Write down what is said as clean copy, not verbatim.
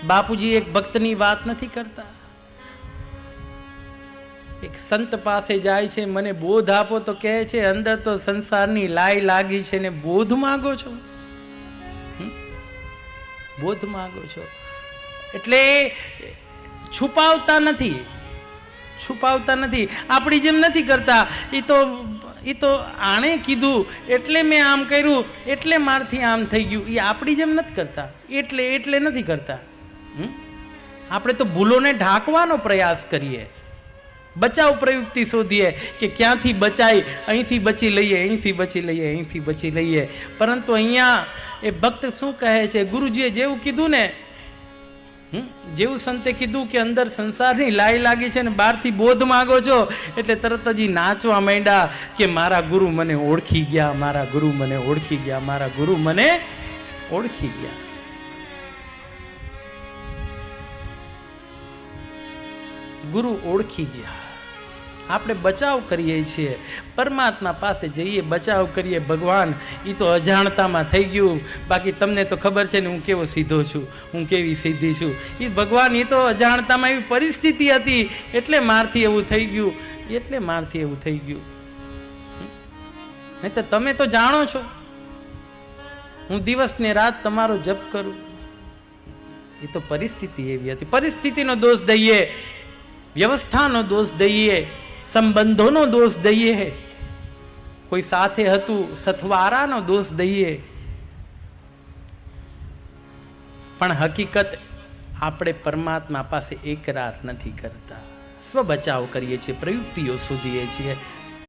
બાપુજી એક ભક્તની વાત નથી કરતા. એક સંત પાસે જાય છે, મને બોધ આપો, તો કહે છે અંદર તો સંસારની લાઈ લાગી છે ને બોધ માંગો છો? બોધ માંગો છો એટલે છુપાવતા નથી, છુપાવતા નથી. આપણી જેમ નથી કરતા, એ તો આણે કીધું એટલે મેં આમ કર્યું, એટલે મારથી આમ થઈ ગયું. એ આપણી જેમ નથી કરતા, એટલે નથી કરતા. આપણે તો ભૂલોને ઢાંકવાનો પ્રયાસ કરીએ, બચાવ પ્રયુક્તિ શોધીએ કે ક્યાંથી બચાય, અહીંથી બચી લઈએ, અહીંથી બચી લઈએ, અહીંથી બચી લઈએ. પરંતુ અહીંયા એ ભક્ત શું કહે છે? ગુરુજીએ જેવું કીધું ને, જેવું સંતે કીધું કે અંદર સંસારની લાઈ લાગી છે ને બહારથી બોધ માગો છો, એટલે તરત જ નાચવા માંડ્યા કે મારા ગુરુ મને ઓળખી ગયા, મારા ગુરુ મને ઓળખી ગયા, મારા ગુરુ મને ઓળખી ગયા. ગુરુ ઓળખી ગયા. આપણે બચાવ કરીએ છીએ, પરમાત્મા પાસે જઈએ, બચાવ કરીએ. ભગવાન એ તો અજાણતામાં થઈ ગયું, બાકી તમને તો ખબર છે ને હું કેવો સીધો છું, હું કેવી સીધી છું. એ ભગવાન એ તો અજાણતામાં એવી પરિસ્થિતિ હતી એટલે મારથી એવું થઈ ગયું, એટલે મારથી એવું થઈ ગયું. નહીં તો તમે તો જાણો છો, હું દિવસ ને રાત તમારો જપ કરું. એ તો પરિસ્થિતિ એવી હતી. પરિસ્થિતિનો દોષ દઈએ, વ્યવસ્થાનો દોષ દઈએ, સંબંધોનો દોષ દઈએ, કોઈ સાથે હતું સથવારાનો દોષ દઈએ. પણ હકીકત આપણે પરમાત્મા પાસે એકરાર નથી કરતા, સ્વ બચાવ કરીએ છીએ, પ્રયુક્તિઓ શોધીએ છીએ.